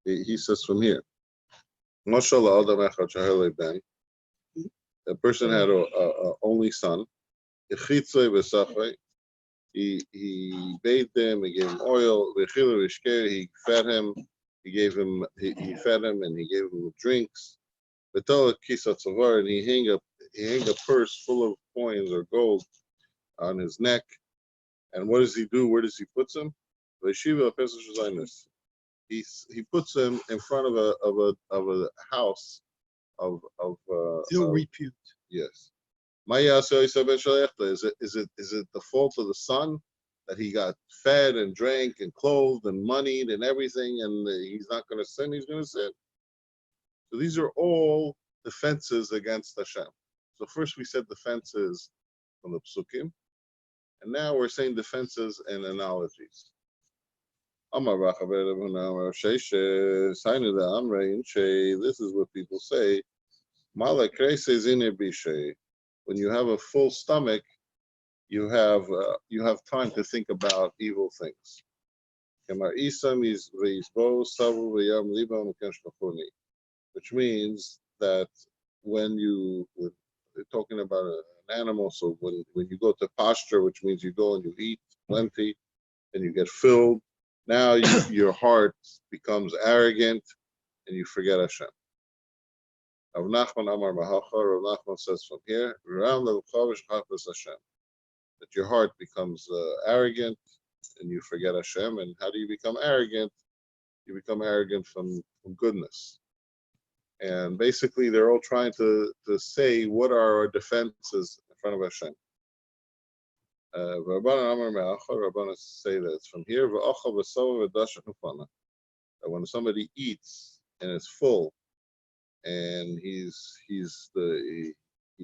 he says from here, Mashallah, Adam Echad Shahele Ben. A person had a only son. He bathed him, he gave him oil, he fed him, he fed him and he gave him drinks. And he hung a purse full of coins or gold on his neck. And what does he do? Where does he put them? He puts them in front of a house of ill repute. Yes. Is it the fault of the son that he got fed and drank and clothed and moneyed and everything, and he's not going to sin? He's going to sin. So these are all defenses against Hashem. So first we said defenses from the psukim, and now we're saying defenses and analogies. This is what people say. When you have a full stomach, you have time to think about evil things. Which means that when you're talking about an animal, so when you go to pasture, which means you go and you eat plenty and you get filled, now your heart becomes arrogant and you forget Hashem. Rav Nachman says from here, that your heart becomes arrogant and you forget Hashem. And how do you become arrogant? You become arrogant from goodness. And basically, they're all trying to say what are our defenses in front of Hashem. Rabbanan say that it's from here. That when somebody eats and is full, and he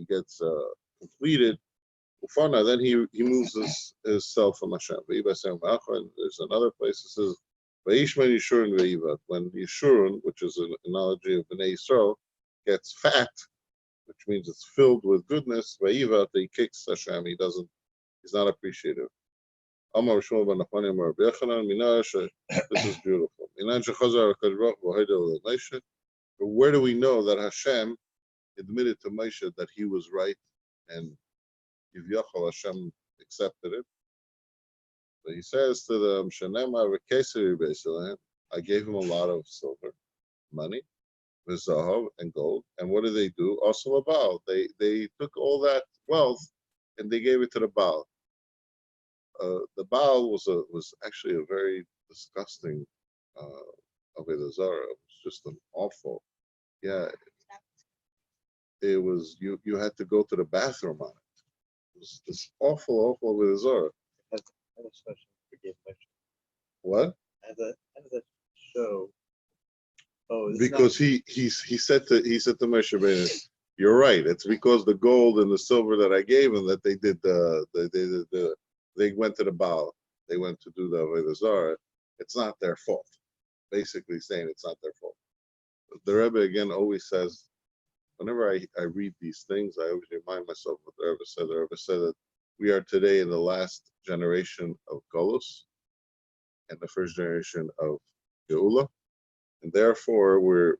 gets completed, then he moves his self from Hashem. There's another place that says, when Yeshurun, which is an analogy of Bnei Yisrael, gets fat, which means it's filled with goodness, he kicks Hashem. He's not appreciative. This is beautiful. But where do we know that Hashem admitted to Moshe that he was right and Yivyachal Hashem accepted it? So he says to them, I gave him a lot of silver, money, zahav and gold. And what did they do? Also a Baal. They took all that wealth and they gave it to the Baal. The Baal was actually a very disgusting Avodah Zarah. It was just an awful. Yeah. It was you had to go to the bathroom on it. It was this awful Avodah Zarah. What? As a show. Oh, because he said to Moshe Rabbeinu, you're right. It's because the gold and the silver that I gave him that they went to the Baal. They went to do the Avodah Zarah. It's not their fault. Basically saying it's not their fault. The Rebbe again always says, whenever I read these things, I always remind myself what the Rebbe said. The Rebbe said that we are today in the last generation of Golus and the first generation of Geula, and therefore we're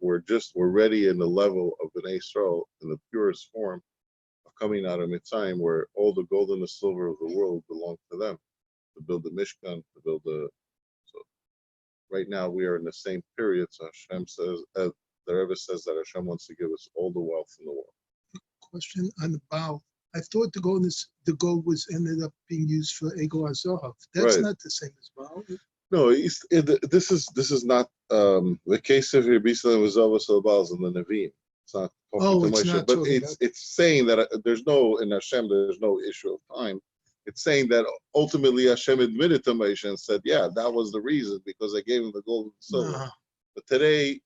ready in the level of Bnei Yisrael in the purest form of coming out of Mitzrayim, where all the gold and the silver of the world belong to them to build the Mishkan, to build the. So right now we are in the same period. So Hashem says, the Rebbe says that Hashem wants to give us all the wealth in the world. Question on the Baal. I thought the gold was ended up being used for Ego Azohav. That's right. Not the same as Baal. No, this is not the case of Rabbi Yisrael was always the Baals and the Nevi'im. It's not talking to Moshe, but it's saying that there's no in Hashem there's no issue of time. It's saying that ultimately Hashem admitted to Moshe and said, yeah, that was the reason because I gave him the gold and silver. No. But today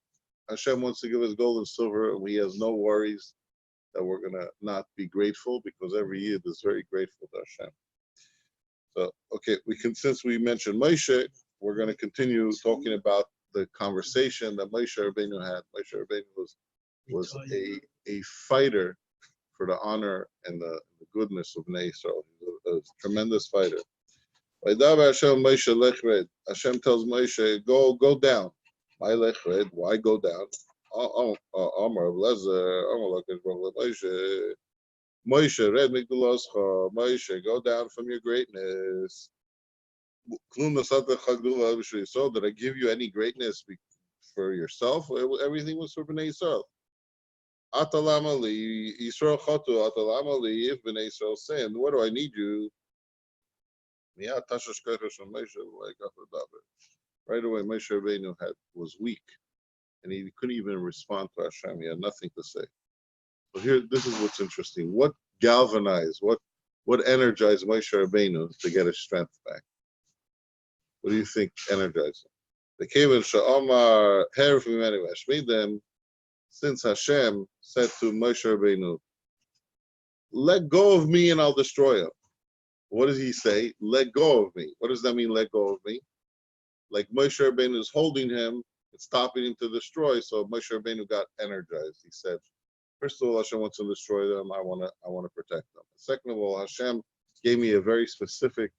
Hashem wants to give us gold and silver, and he has no worries that we're gonna not be grateful because every year is very grateful to Hashem. So okay, since we mentioned Moshe, we're going to continue talking about the conversation that Moshe Rabbeinu had. Moshe Rabbeinu was a fighter for the honor and the goodness of Bnei Yisrael. He was a tremendous fighter. Hashem tells Moshe, go down. Why go down? Amar Moshe, red Migdaloscha, Moshe, go down from your greatness. So did I give you any greatness for yourself? Everything was for Bnei Yisrael. Atalamali, Yisrael Chotu, Atalamali, if Bnei Yisrael sin, what do I need you? Right away, Moshe Rabbeinu was weak, and he couldn't even respond to Hashem. He had nothing to say. So here, this is what's interesting. What galvanized, what energized Moshe Rabbeinu to get his strength back? What do you think energized him? The Kevin Sha'omar Her from Mashmidim, since Hashem said to Moshe Rabbeinu, let go of me and I'll destroy him. What does he say? Let go of me. What does that mean, let go of me? Like Moshe Rabbeinu is holding him, it's stopping him to destroy, so Moshe Rabbeinu got energized. He said, first of all, Hashem wants to destroy them, I want to protect them. Second of all, Hashem gave me a very specific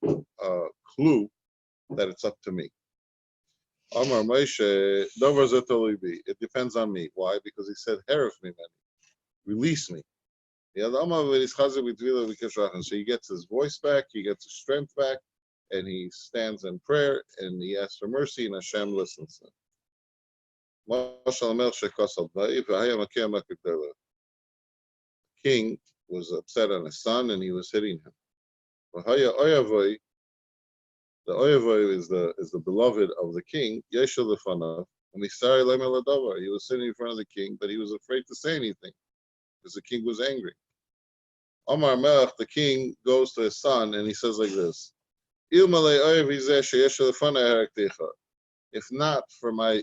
clue that it's up to me. Amar Moshe, it depends on me. Why? Because he said, Heref me, release me. So he gets his voice back, he gets his strength back, and he stands in prayer and he asks for mercy, and Hashem listens to him. The king was upset on his son and he was hitting him. The Oyavoy is the beloved of the king. He was sitting in front of the king, but he was afraid to say anything because the king was angry. Omar Melech, the king, goes to his son and he says like this: if not for my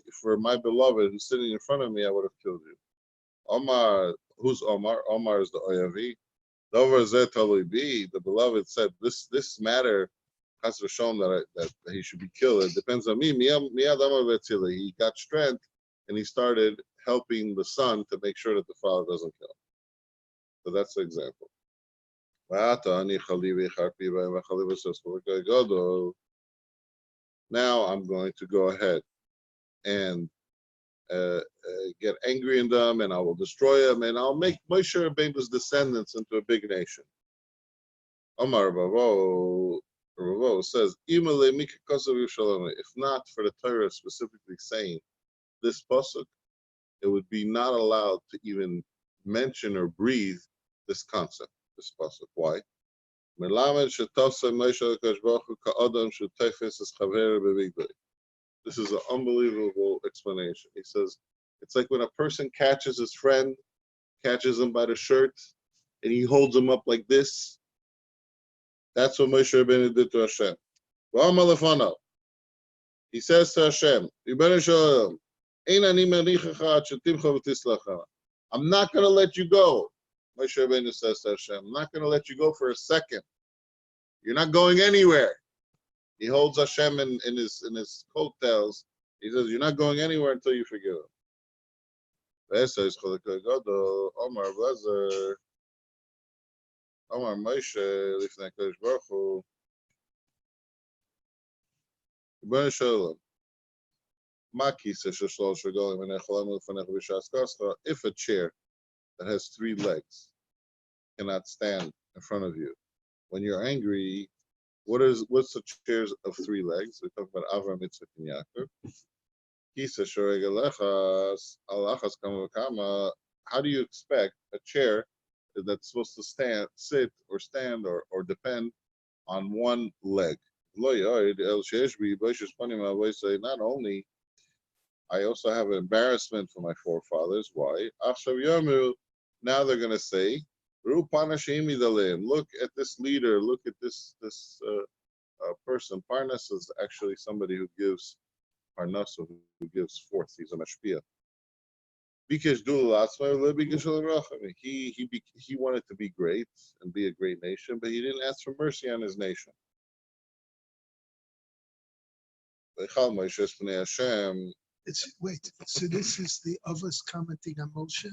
beloved who's sitting in front of me, I would have killed you. Omar, who's Omar? Omar is the Oyavi. The beloved said, this matter has to show him that he should be killed. It depends on me. He got strength and he started helping the son to make sure that the father doesn't kill him. So that's the example. Now I'm going to go ahead and get angry in them, and I will destroy them, and I'll make Moshe Rabbeinu's descendants into a big nation. Omar Ravo says, if not for the Torah specifically saying this pasuk, it would be not allowed to even mention or breathe this concept, this pasuk. Why? This is an unbelievable explanation. He says, it's like when a person catches his friend, catches him by the shirt, and he holds him up like this. That's what Moshe Rabbeinu did to Hashem. He says to Hashem, I'm not going to let you go. Moshe Rabbeinu says to Hashem, I'm not going to let you go for a second. You're not going anywhere. He holds Hashem in his coattails. He says, you're not going anywhere until you forgive him. Omar Blazer, Omar Moshe, Lifnei Kodesh Baruch Hu. If a chair that has 3 legs cannot stand in front of you, when you're angry, what's the chairs of 3 legs? We talk about Avram, Yitzchak, and Yaakov. How do you expect a chair that's supposed to sit or stand or depend on one leg? Not only, I also have an embarrassment for my forefathers. Why? Now they're going to say, look at this leader, look at this person. Parnas is actually somebody who gives parnaso, who gives forth. He's a mashpia. He wanted to be great and be a great nation, but he didn't ask for mercy on his nation. Wait, so this is the others commenting on Moshe?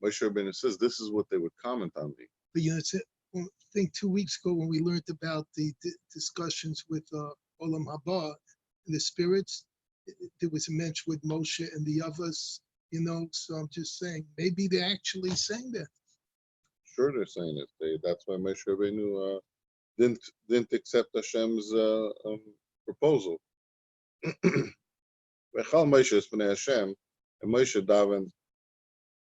Moshe Rabbeinu says, this is what they would comment on me. But you know, I think 2 weeks ago when we learned about the discussions with Olam Haba and the spirits, there was a mention with Moshe and the others, so I'm just saying, maybe they're actually saying that. Sure, they're saying it. That's why Moshe Rabbeinu didn't accept Hashem's proposal. V'chal Moshe is b'nei Hashem, and Moshe davened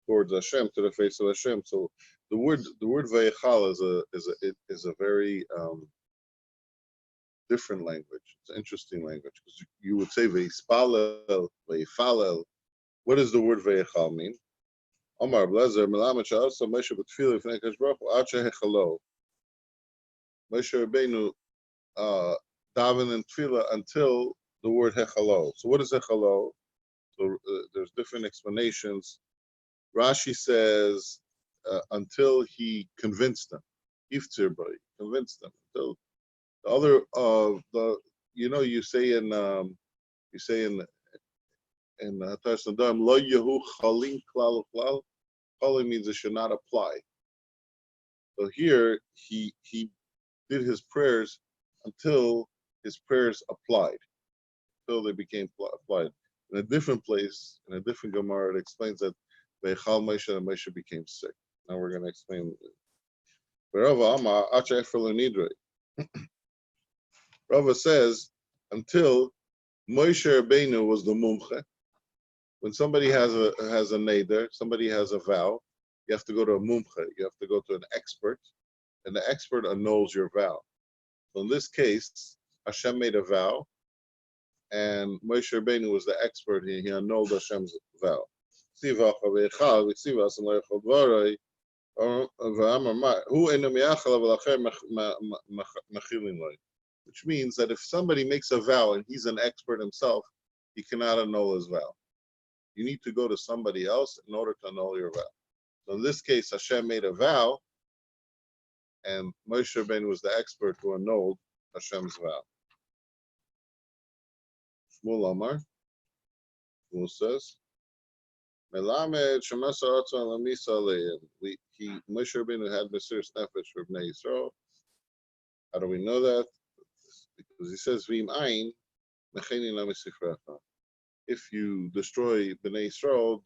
towards Hashem, to the face of Hashem. So the word Vayechal is a very different language. It's an interesting language because you would say Veispalel, Veifalel. What does the word Vayechal mean? Omar Blazer Melamed Sha'asa Moshe b'tefillah Lifnei Kadosh Baruch Hu Ad Shehechalo. Moshe Rabbeinu davened in tefillah until the word Hechalo. So what is Hechalo? So there's different explanations. Rashi says until he convinced them, Iftzir B'y, convinced them. Until the other you say in Hatar Sandam Lo Yehu Chalim Klal Klal. Chalim means it should not apply. So here he did his prayers until his prayers applied, until they became applied. In a different place, in a different Gemara, it explains that Veichal Moshe and Moshe became sick. Now we're going to explain. Rava says until Moshe Rabbeinu was the mumche. When somebody has a neder, somebody has a vow, you have to go to a mumche. You have to go to an expert, and the expert annuls your vow. So in this case, Hashem made a vow, and Moshe Rabbeinu was the expert. He annulled Hashem's vow. Which means that if somebody makes a vow and he's an expert himself, he cannot annul his vow. You need to go to somebody else in order to annul your vow. So in this case, Hashem made a vow, and Moshe Rabbeinu was the expert who annulled Hashem's vow. Shmuel Amar, Shmuel says, Melamed Shemasa Ratzon Lamisa Aleim. Moshe Rabbeinu had Mesiras Nefesh for Bnei Yisrael. How do we know that? Because he says, V'im Ayin Mecheni La Misifrecha. If you destroy Bnei Yisrael,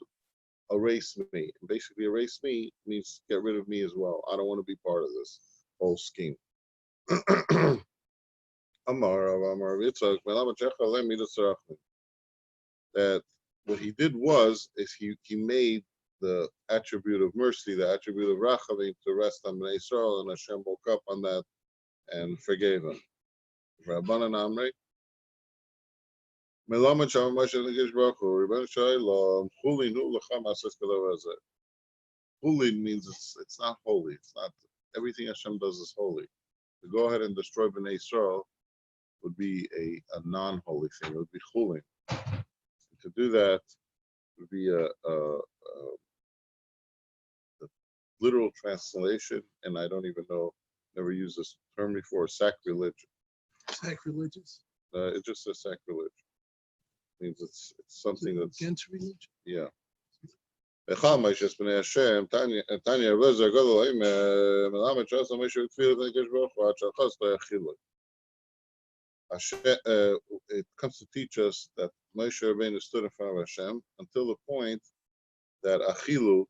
erase me. Basically, erase me means get rid of me as well. I don't want to be part of this whole scheme. That what he did is he made the attribute of mercy, the attribute of rachavim, to rest on Bnei Yisrael, and Hashem woke up on that and forgave him. Rabbanan Amrei. Melamed Shalom Moshe Negesh Baruch Hu, Rebbeinu Shalom, Chulin Hu L'cham Asas Kadav Hazeh. Chulin means it's not holy. It's not everything Hashem does is holy. To go ahead and destroy Bnei Yisrael would be a non-holy thing. It would be chulin. To do that would be a literal translation, and I don't even know. Never used this term before. Sacrilege. Sacrilegious. It just says sacrilege. Means it's something that's against religion. Yeah. Melamed Sha'asa Moshe b'tefillah Negesh Baruch Hu Ad Shachas Lo Yachiloi. It comes to teach us that Moshe Rabbeinu stood in front of Hashem until the point that Achilu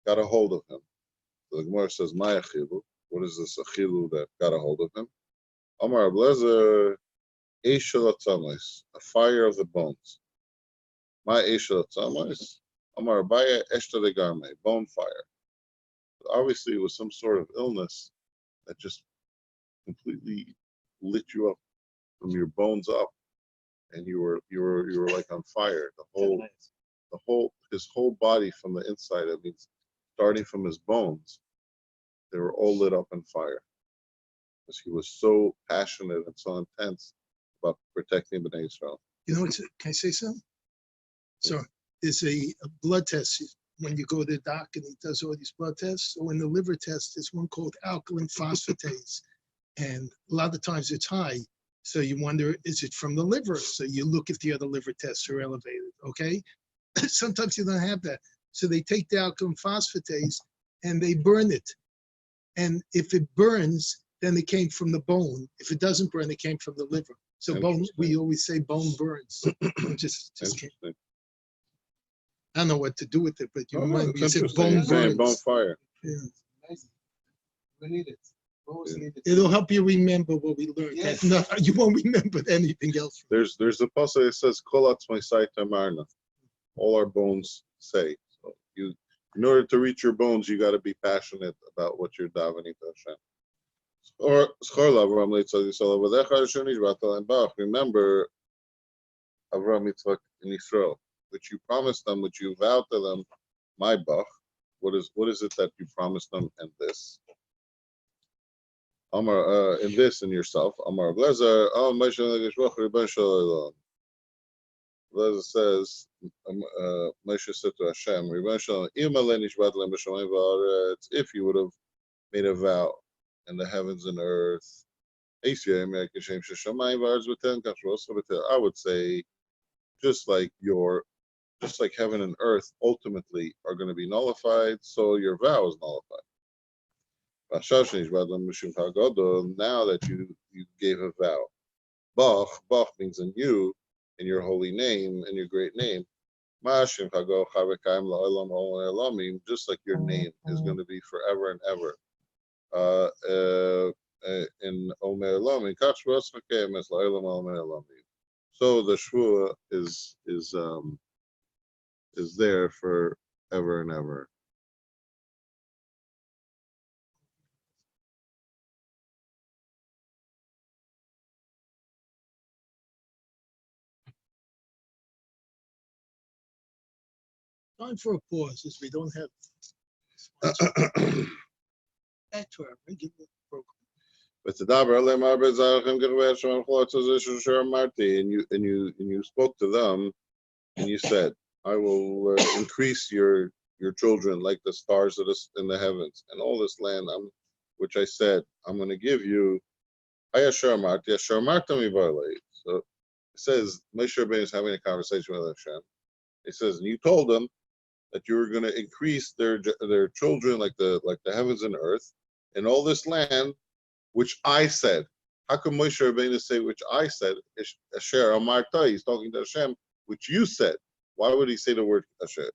got a hold of him. So the Gemara says, "My Achilu." What is this Achilu that got a hold of him? Amar Ablezer, Eishel Atzamis, a fire of the bones. My Eishel Atzamis, Amar Abaya Eshta Legarme, bone fire. Obviously, it was some sort of illness that just completely lit you up from your bones up, and you were like on fire. His whole body from the inside. It means starting from his bones, they were all lit up in fire because he was so passionate and so intense about protecting Bnei Israel. Can I say something? So there's a blood test when you go to the doc and he does all these blood tests. So in the liver test, there's one called alkaline phosphatase. And a lot of times it's high. So you wonder, is it from the liver? So you look if the other liver tests are elevated, okay? Sometimes you don't have that. So they take the alkaline phosphatase and they burn it. And if it burns, then it came from the bone. If it doesn't burn, it came from the liver. So bone, we always say bone burns. just can't. Interesting. I don't know what to do with it, but you Oh, remind it's me, you said interesting. bone You're saying burns. bonfire. Yeah. We need it. Always Yeah. need it. It'll help you remember what we learned. Yes. No, you won't remember anything else. There's a passage that says Kolatz Maisaita Marna. All our bones say. So you, in order to reach your bones, you got to be passionate about what you're davening to Hashem. Or Schorla Avram Yitzchak Yisrael Avadecha Hashem Nishbata and Bach. Remember Avram Yitzchak in Israel, which you promised them, which you vowed to them. My Bach. What is it that you promised them in this? Amar in this in yourself. Amar Blazer. Oh, Moshe Nagashvach Rebbe Shalom. Blazer says, Moshe said to Hashem, Rebbe Shalom, if you would have made a vow in the heavens and earth, I would say, just like heaven and earth ultimately are going to be nullified, so your vow is nullified. Now that you gave a vow, Bach means in you, in your holy name, in your great name. Just like your name is going to be forever and ever. In Omer Elam, so the Shvua is there for ever and ever. Time for a pause, as we don't have back to our regular program. But the Dabar and you spoke to them and you said, I will increase your children like the stars in the heavens and all this land which I said I'm going to give you. So it says Moshe Rabbeinu is having a conversation with Hashem. It says, and you told them that you were going to increase their children like the heavens and earth and all this land, which I said. How come Moshe Rabbeinu say which I said? Asher Amarta. He's talking to Hashem, which you said. Why would he say the word Asher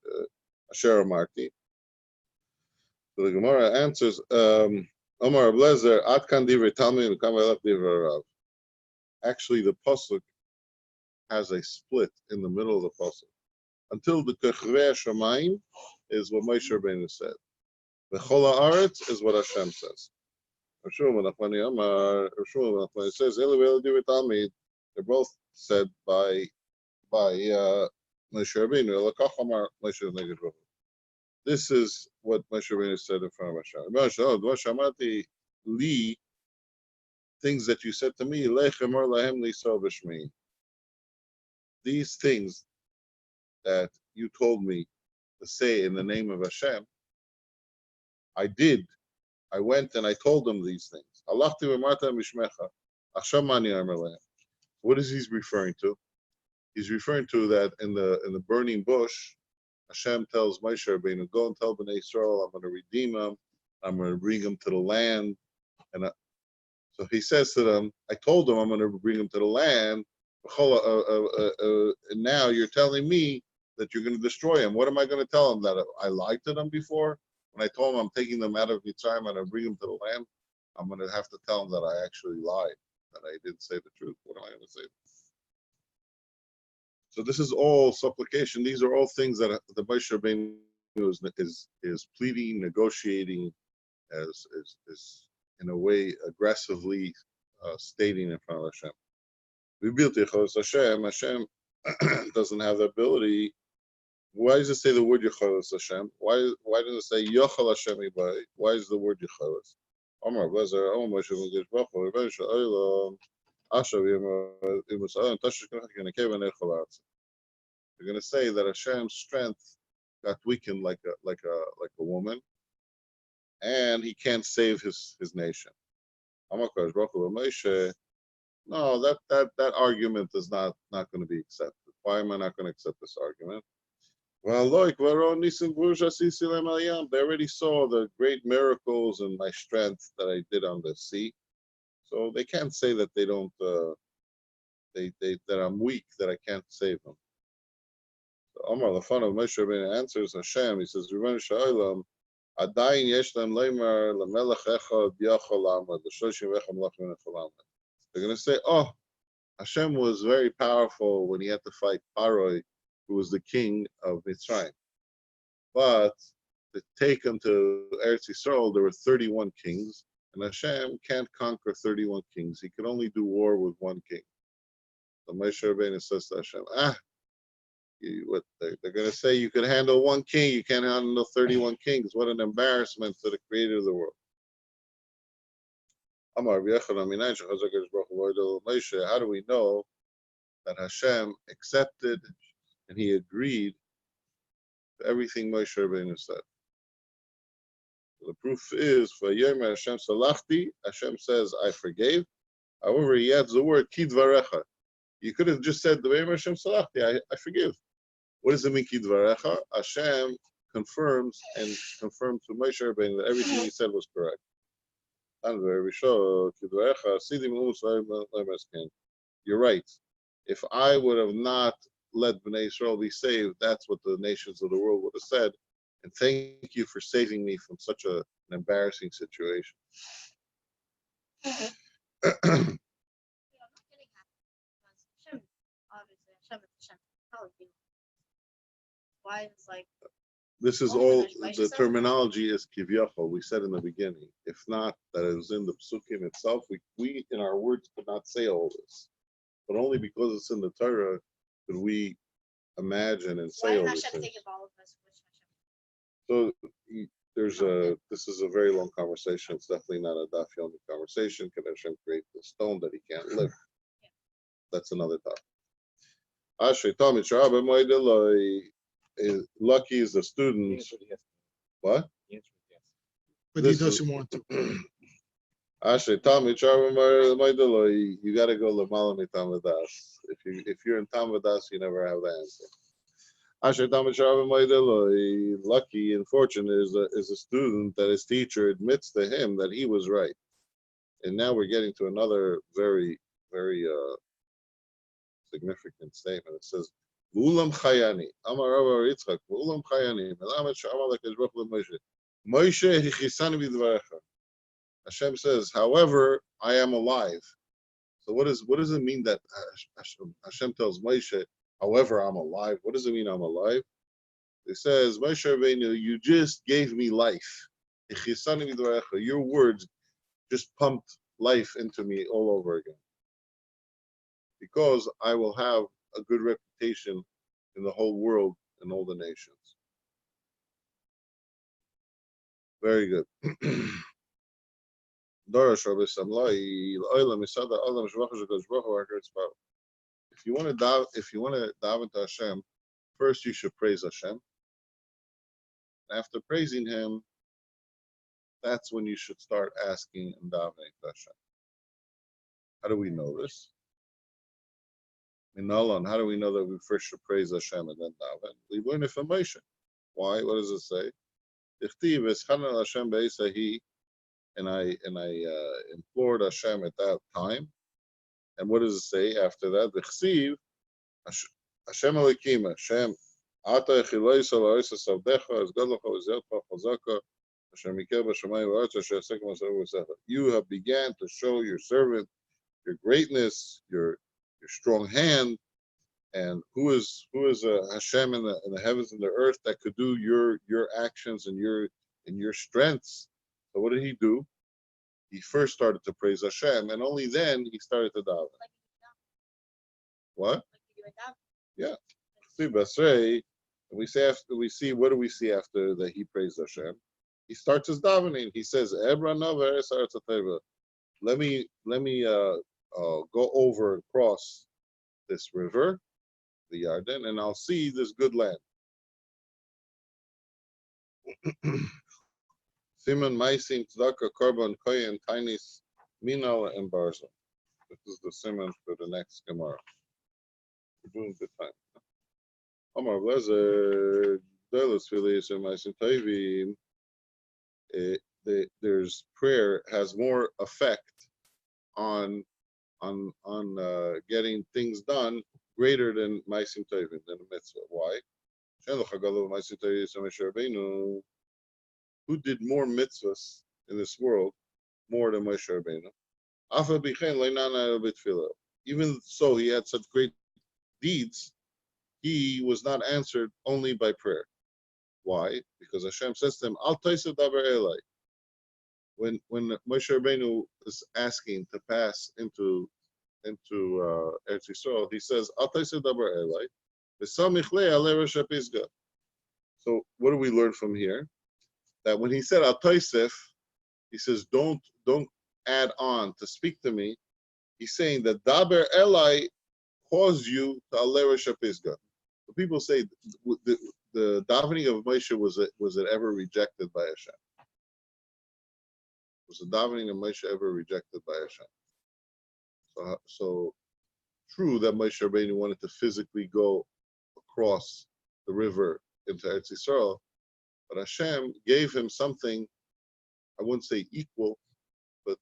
Amarti? So the Gemara answers, Omar Ablezer, Atkan Divrei Talmud and Kamelach Divrei Rav. Actually, the pasuk has a split in the middle of the pasuk. Until the Kechrei Shamayim is what Moshe Rabbeinu said. The Chol Haaretz is what Hashem says. It says, they're both said by Moshe Rabbeinu. This is what Moshe Rabbeinu said in front of Hashem. Things that you said to me, these things that you told me to say in the name of Hashem, I did. I went and I told them these things. What is he referring to? He's referring to that in the burning bush, Hashem tells Moshe Rabbeinu, go and tell Bnei Israel, I'm going to redeem them, I'm going to bring them to the land. And so he says to them, I told them I'm going to bring them to the land, and now you're telling me that you're going to destroy them. What am I going to tell them? That I lied to them before? When I told them I'm taking them out of Mitzrayim and I'm going to bring them to the land, I'm going to have to tell them that I actually lied, that I didn't say the truth. What am I going to say? So this is all supplication. These are all things that the Bais Rabbeinu is pleading, negotiating, as in a way aggressively stating in front of Hashem. We built Hashem. Hashem doesn't have the ability. Why does it say the word Yecholos Hashem? Why does it say Yochel Hashem Ibai? Why is the word Yecholos? Omar Blazer, Omar Moshe Moshe Brachos Daf. They're going to say that Hashem's strength got weakened like a woman, and he can't save his nation. No, that argument is not going to be accepted. Why am I not going to accept this argument? Well, look, they already saw the great miracles and my strength that I did on the sea. So they can't say that they don't, that I'm weak, that I can't save them. So Omar, the fun of Moshe Rabbeinu answers Hashem. He says, "Ribono shel olam, adayin yesh lahem leimer lemelech echad yachol lamed l'shoshim v'echad malachim yachol lamed." They're going to say, "Oh, Hashem was very powerful when he had to fight Paroi, who was the king of Mitzrayim. But to take him to Eretz Yisrael, there were 31 kings, and Hashem can't conquer 31 kings. He can only do war with one king." So Moshe Rabbeinu says to Hashem, they're going to say you could handle one king, you can't handle 31 kings. What an embarrassment to the creator of the world. Amar Moshe, how do we know that Hashem accepted and he agreed to everything Moshe Rabbeinu said? The proof is, for Yomi Hashem Salachti, Hashem says, I forgave. However, he adds the word Kidvarecha. You could have just said, the Yomi Hashem Salachti, I forgive. What does it mean, Kidvarecha? Hashem confirms to Moshe Rabbeinu that everything he said was correct. You're right. If I would have not let Bnei Israel be saved, that's what the nations of the world would have said. And thank you for saving me from such an embarrassing situation. Yeah, I'm not getting happy because Hashem, obviously, Hashem is Hashem. How would you? Why is like This is all, the terminology is kivyachol. We said in the beginning. If not, that it was in the psukim itself. We in our words could not say all this. But only because it's in the Torah could we imagine and say why all did these Hashem things. think of all of us? So this is a very long conversation. It's definitely not a Daf Yomi conversation. Can Hashem create the stone that he can't live? That's another topic. Lucky is the student. What? But This he doesn't want to. You got to go Lamala Mitamadas. If you're in Tamadas, you never have the answer. Lucky and fortunate is a student that his teacher admits to him that he was right. And now we're getting to another very, very significant statement. It says, "Ulam chayani, Amar Rabbi Yitzchak, Ulam chayani, Melamed she'amar l'Kadosh Baruch Hu Moshe, Moshe hichisani b'dvarecha." Hashem says, "However, I am alive." So what does it mean that Hashem tells Moshe, "However, I'm alive"? What does it mean I'm alive? It says, Moshe Rabbeinu, you just gave me life. Your words just pumped life into me all over again. Because I will have a good reputation in the whole world and all the nations. Very good. If you want to daven to Hashem, first you should praise Hashem. After praising him, that's when you should start asking and davening to Hashem. How do we know this? In Nolan, how do we know that we first should praise Hashem and then daven? We learn it from Moshe. Why? What does it say? And I implored Hashem at that time. And what does it say after that? Hashem Elokim, Hashem, Ata echilois al ha'osos avdecha, as gadlocha v'zercha chazaka, Hashem mikeh b'shamayim v'aretz, Asher yasek ma'aseh v'secha. You have began to show your servant your greatness, your strong hand, and who is Hashem in the heavens and the earth that could do your actions and your strengths. So what did he do? He first started to praise Hashem, and only then he started to daven. What? Yeah. See, Basrei, we see what do we see after that he praised Hashem? He starts his davening. He says, let me go over and cross this river, the Yarden, and I'll see this good land. Simon Maisim Tzedakah Korban Kohen Tainis Minal and Barza. This is the simon for the next Gemara. We're doing good time. Amar Blazer, Dolos Filius and Maisim Tovim. There's prayer has more effect on getting things done greater than Maisim Tovim, than a mitzvah. Why? Who did more mitzvahs in this world more than Moshe Rabbeinu? Even so, he had such great deeds, he was not answered only by prayer. Why? Because Hashem says to him, Al Taisav Daber Elai. When Moshe Rabbeinu is asking to pass into Eretz Yisrael, he says, Al Taisav Daber Elai. So what do we learn from here? That when he said Al Taisef, he says, don't add on to speak to me. He's saying that Daber Elai caused you to Alei Rosh Pisgah. So people say the davening of Moshe was it ever rejected by Hashem? Was the davening of Moshe ever rejected by Hashem? So true that Moshe Rabbeinu wanted to physically go across the river into Eretz Yisrael, but Hashem gave him something, I wouldn't say equal, but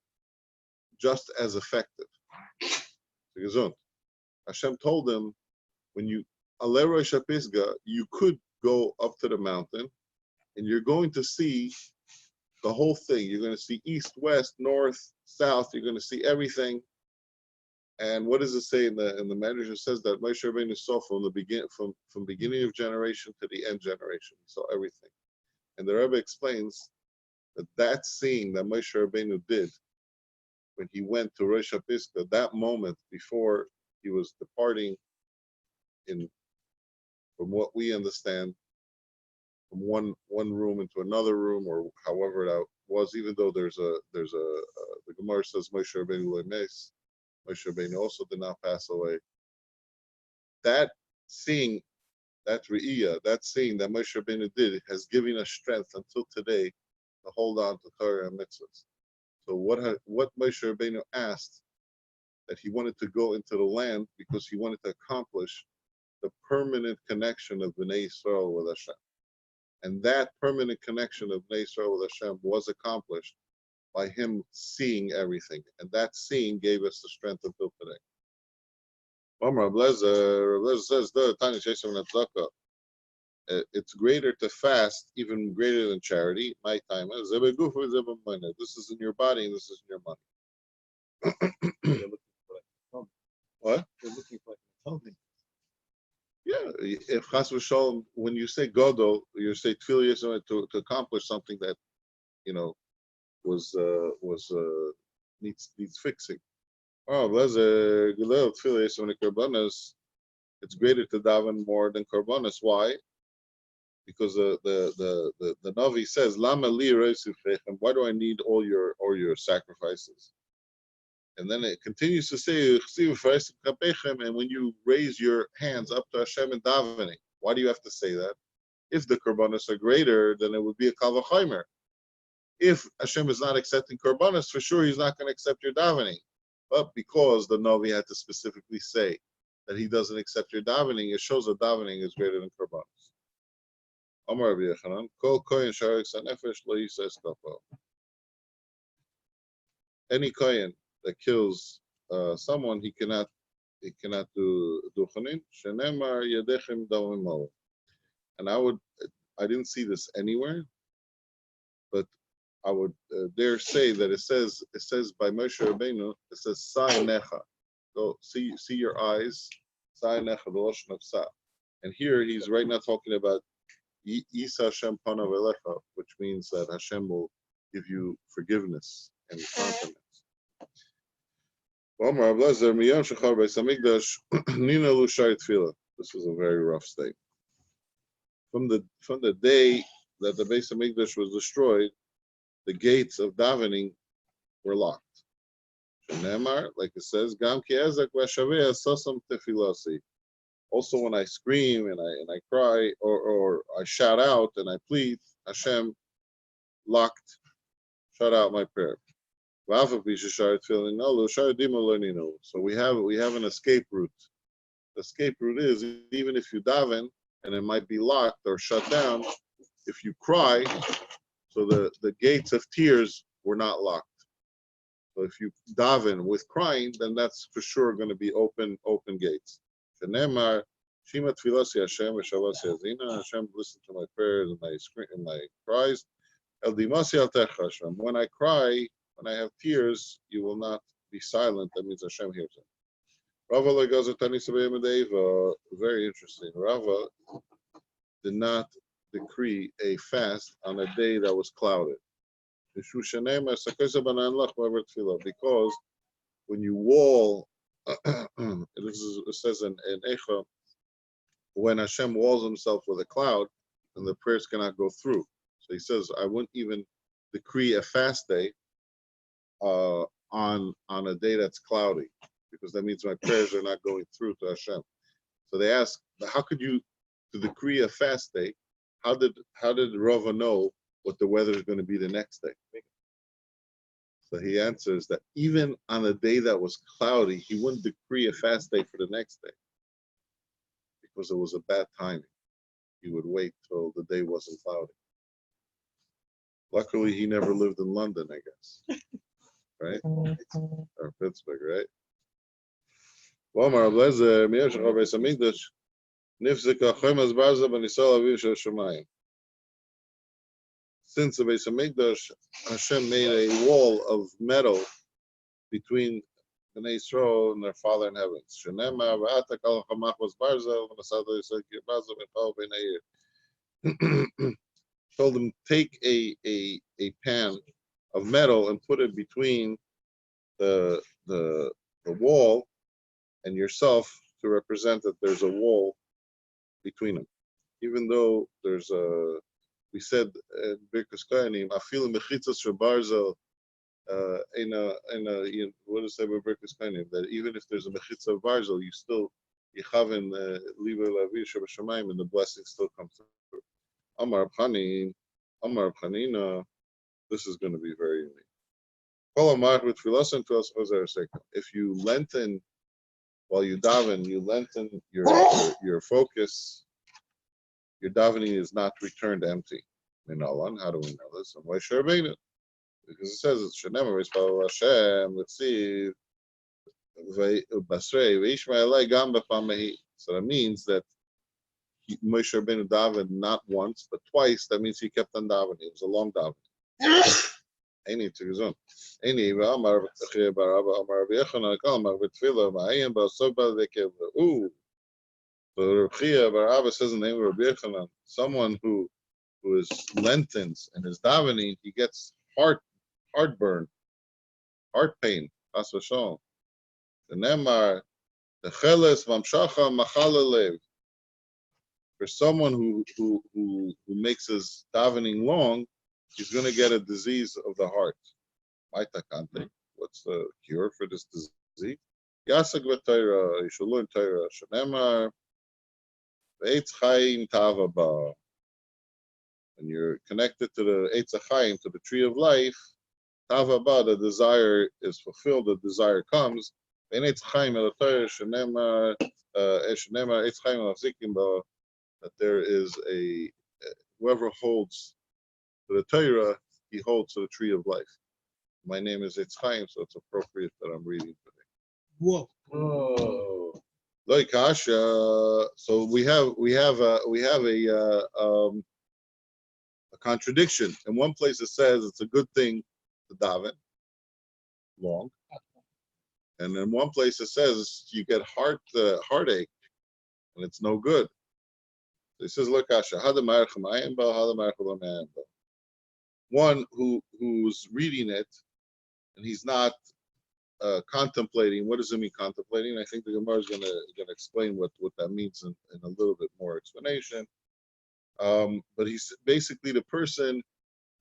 just as effective. Hashem told him, when you Alei Rosh Pisgah, you could go up to the mountain, and you're going to see the whole thing. You're going to see east, west, north, south. You're going to see everything. And what does it say in the Medrash? It says that Moshe Rabbeinu saw from beginning of generation to the end generation. He saw everything. And the Rebbe explains that seeing that Moshe Rabbeinu did when he went to Rosh Hashanah, that moment before he was departing from what we understand, from one room into another room, or however that was, even though the Gemara says Moshe Rabbeinu lemes, Moshe Rabbeinu also did not pass away. That seeing, that re'iyah, that seeing that Moshe Rabbeinu did has given us strength until today to hold on to Torah and mitzvahs. So what Moshe Rabbeinu asked, that he wanted to go into the land because he wanted to accomplish the permanent connection of Bnei Yisrael with Hashem. And that permanent connection of Bnei Yisrael with Hashem was accomplished by him seeing everything. And that seeing gave us the strength until today. Rabbi Lezer says, it's greater to fast, even greater than charity. My time. This is in your body and this is in your money. What? They're looking for something. Yeah, if Chas v'Shalom, when you say Godol, you say Tefillah to accomplish something that, was needs fixing. Oh, it's greater to daven more than korbanos. Why? Because the Navi says, Lama li reisufechem, why do I need all your sacrifices? And then it continues to say, and when you raise your hands up to Hashem in davening, why do you have to say that? If the korbanos are greater, then it would be a kal v'chomer. If Hashem is not accepting korbanos, for sure He's not going to accept your davening. But because the Navi had to specifically say that He doesn't accept your davening, it shows that davening is greater than korbanos. Amar Rabbi Yochanan, Kol kohen sharik sanefesh lo yisas kapo. Any kohen that kills someone, he cannot do duchanin. Shenemar yedechem damim. And I didn't see this anywhere, but I would dare say that it says by Moshe Rabbeinu, it says Sai Necha. Go see your eyes, Sai Necha, the Lashon of Sa. And here he's right now talking about Isa Hashem Panav Elecha, which means that Hashem will give you forgiveness and confidence. This was a very rough state. From the day that the Beis Hamikdash was destroyed, the gates of davening were locked. Like it says, Gam ki ezek v'shaveh sasam tefilasi. Also, when I scream and I cry or I shout out and I plead, Hashem shut out my prayer. So we have an escape route. The escape route is, even if you daven and it might be locked or shut down. If you cry, so the gates of tears were not locked. So if you daven with crying, then that's for sure going to be open gates. Shenemar, Shima Tfilasi Hashem v'Shalasi Azina. Hashem, listen to my prayers and my cries. El Dimasi Al Techashram. When I cry, when I have tears, you will not be silent. That means Hashem hears it. Rava Legazatani Sabeyamedeva. Very interesting. Rava did not decree a fast on a day that was clouded. Because when you wall, it says in Echa, when Hashem walls himself with a cloud, then the prayers cannot go through. So he says, I wouldn't even decree a fast day on a day that's cloudy, because that means my prayers are not going through to Hashem. So they ask, how could you to decree a fast day? How did Rava know what the weather is going to be the next day? So he answers that even on a day that was cloudy, he wouldn't decree a fast day for the next day because it was a bad timing. He would wait till the day wasn't cloudy. Luckily, he never lived in London, I guess. Right? Or Pittsburgh, right? Since the Beis Hamikdash, Hashem made a wall of metal between Bnei Yisrael and their Father in heaven. Told him, take a pan of metal and put it between the wall and yourself to represent that there's a wall between them. Even though there's a, we said in Brachos Daf, afil mechitzas shebarzel, what does it say about Brachos Daf? That even if there's a mechitza of barzel, you still yichavin liver lavi shebashamayim, and the blessing still comes through. Amar Chanina, this is going to be very unique. If you lengthen while you daven, you lengthen your focus. Your davening is not returned empty. How do we know this? Because it says it's Shenemar Yisrael Hashem. Let's see. So that means that Moshe Rabbeinu davened not once but twice. That means he kept on davening. It was a long davening. Any to his own. Any Amar Amar Yechon Amar B'Tfilah Ma'ayim Ba'Sobal Dekev. Ooh. So Rav Chia Bar Abba says in the name of Rabbi Yechanan, someone who is lengthens and is davening, he gets heartburn, heart pain. That's for sure. The Nemar, the Cheles Vamshacha Machala Lev. For someone who makes his davening long, he's going to get a disease of the heart. Maitakante. What's the cure for this disease? Yasek v'Torah, you should learn Torah. Shenemar. Eitz Chaim Tava Ba. When you're connected to the Eitz Chaim, to the tree of life, Tava Ba, the desire is fulfilled, the desire comes. Eitz Chaim El Torah Shenemar Shenemar Eitz Chaim El Zikim Ba, that there is a whoever holds to the Torah, he holds to the tree of life. My name is Eitz Chaim, so it's appropriate that I'm reading today. Whoa. Oh. Like Asha, so we have a contradiction. In one place it says it's a good thing to daven long, and in one place it says you get heartache, and it's no good. So it says, "Look, Asha, one who's reading it, and he's not contemplating. What does it mean, contemplating? I think the Gemara is going to explain what that means in a little bit more explanation. But he's basically, the person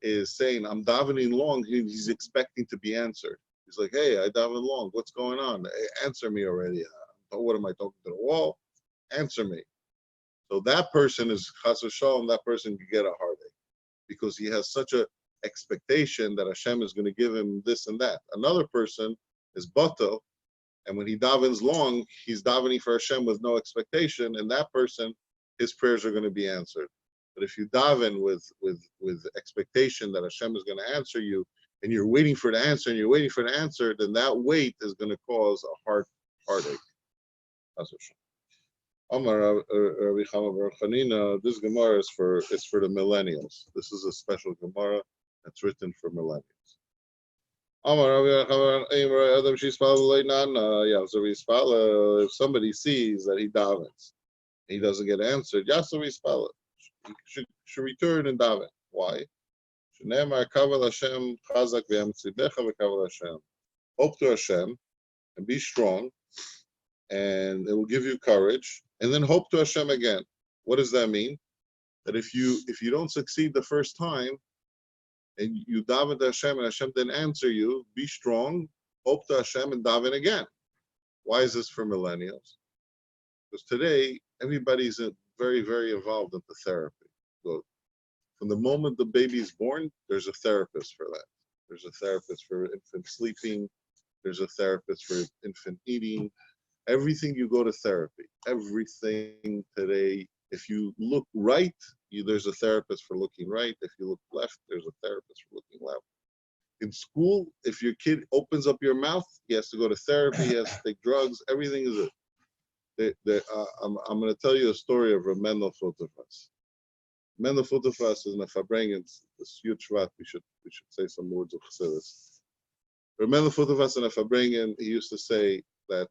is saying, I'm davening long. He's expecting to be answered. He's like, hey, I daven long. What's going on? Answer me already. What am I talking to the wall? Answer me. So that person is chas v'shalom. That person can get a heartache because he has such a expectation that Hashem is going to give him this and that. Another person is batel, and when he davens long, he's davening for Hashem with no expectation, and that person his prayers are going to be answered. But if you daven with expectation that Hashem is going to answer you, and you're waiting for the answer, and you're waiting for the answer, then that wait is going to cause a heartache. That's what Amar Rabbi Chama bar Chanina, this Gemara is for the millennials. This is a special Gemara that's written for millennials. Amar Rabbi Chama Adam Shispal Le'nana. Yeah, so if somebody sees that he davens, he doesn't get answered, Yasa Rispala. He should return and daven. Why? Shneimar Kaval Hashem Chazak v'Yamtzibecha v'Kaval Hashem. Hope to Hashem and be strong, and it will give you courage. And then hope to Hashem again. What does that mean? That if you don't succeed the first time, and you daven to Hashem and Hashem didn't answer you, be strong, hope to Hashem and daven again. Why is this for millennials? Because today everybody's very, very involved in the therapy. So from the moment the baby is born, there's a therapist for that. There's a therapist for infant sleeping. There's a therapist for infant eating. Everything you go to therapy. Everything today. If you look right, there's a therapist for looking right. If you look left, there's a therapist for looking left. In school, if your kid opens up your mouth, he has to go to therapy. He has to take drugs. Everything is I'm going to tell you a story of Mendel Futterfass. Mendel Futterfass is in a Fabrengen, this huge shvat. We should say some words of Chassidus. Mendel Futterfass in a Fabrengen, he used to say that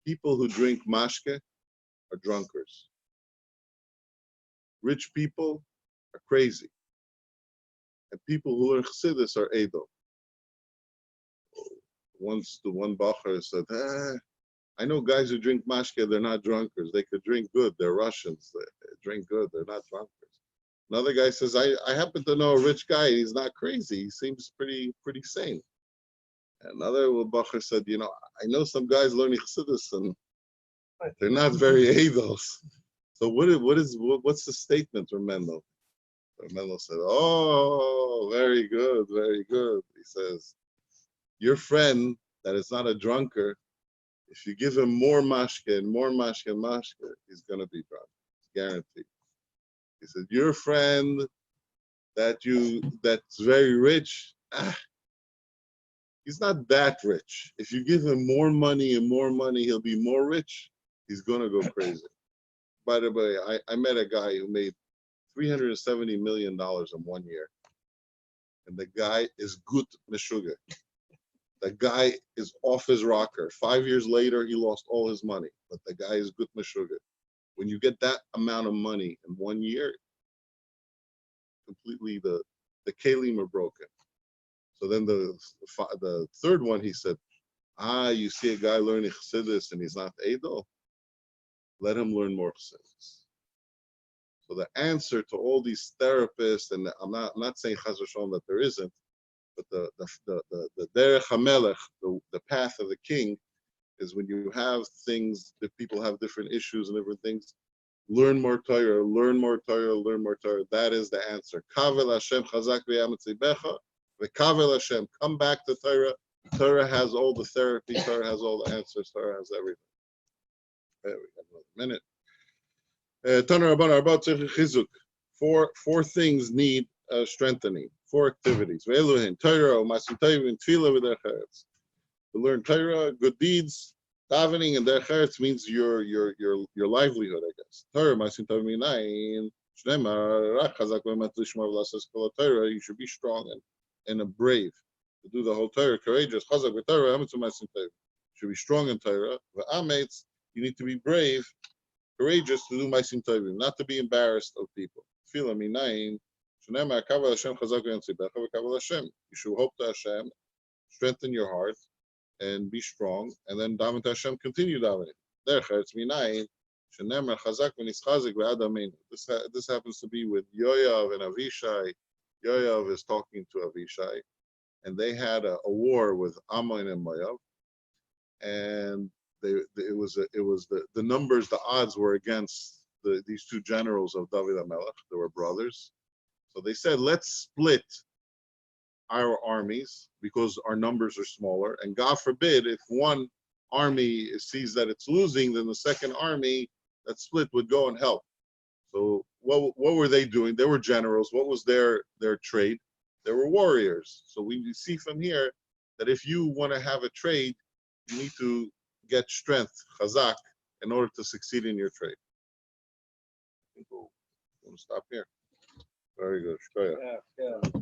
people who drink mashke are drunkards. Rich people are crazy. And people who are Chassidus are Edo. Once the one Bacher said, I know guys who drink mashke, they're not drunkards. They could drink good. They're Russians. They drink good. They're not drunkards. Another guy says, I happen to know a rich guy. He's not crazy. He seems pretty sane. Another Bacher said, I know some guys learning Chassidus and they're not very eidos. So what's the statement from Mendel? Mendel said, oh, very good, very good. He says, your friend that is not a drunkard, if you give him more mashke and more mashke and mashke, he's going to be drunk. Guaranteed. He said, your friend that's very rich, he's not that rich. If you give him more money and more money, he'll be more rich. He's going to go crazy. By the way, I met a guy who made $370 million in 1 year. And the guy is good meshuga. The guy is off his rocker. 5 years later, he lost all his money. But the guy is good meshuga. When you get that amount of money in 1 year, completely the kelim are broken. So then the third one, he said, you see a guy learning Chassidus and he's not Edo? Let him learn more Chassidus. So the answer to all these therapists, and I'm not saying Chas v'shalom that there isn't, but the derech hamelech, the path of the king, is when you have things that people have different issues and different things. Learn more Torah, learn more Torah, learn more Torah. That is the answer. Kavel Hashem chazak v'yametzibecha, v'kavel Hashem. Come back to Torah. Torah has all the therapy. Torah has all the answers. Torah has everything. Okay, we have another minute. Taner Rabban Arba tzarich chizuk. Four things need strengthening. 4 activities. Ve'eluhin Torah, u'masim tovim, tefillah v'derech eretz. To learn Torah, good deeds, davening, and derech eretz means your livelihood, I guess. Torah, masim tovim minayin. Shneimar rach chazak v'emet lishma v'lasas kol Torah. You should be strong and a brave to do the whole Torah, courageous. Chazak v'Torah, emet masim tovim. You should be strong in Torah. V'ametz, you need to be brave, courageous to do masim tovim, not to be embarrassed of people. Tefillah minayin. You should hope to Hashem, strengthen your heart, and be strong, and then daven to Hashem, continue davening. This happens to be with Yoav and Avishai. Yoav is talking to Avishai, and they had a war with Ammon and Moav, and it was the numbers, the odds were against these two generals of David HaMelech. They were brothers. So they said, let's split our armies because our numbers are smaller. And God forbid, if one army sees that it's losing, then the second army that split would go and help. So what were they doing? They were generals. What was their trade? They were warriors. So we see from here that if you want to have a trade, you need to get strength, chazak, in order to succeed in your trade. I think we'll stop here. Very good. Shkoyach. Yeah, yeah.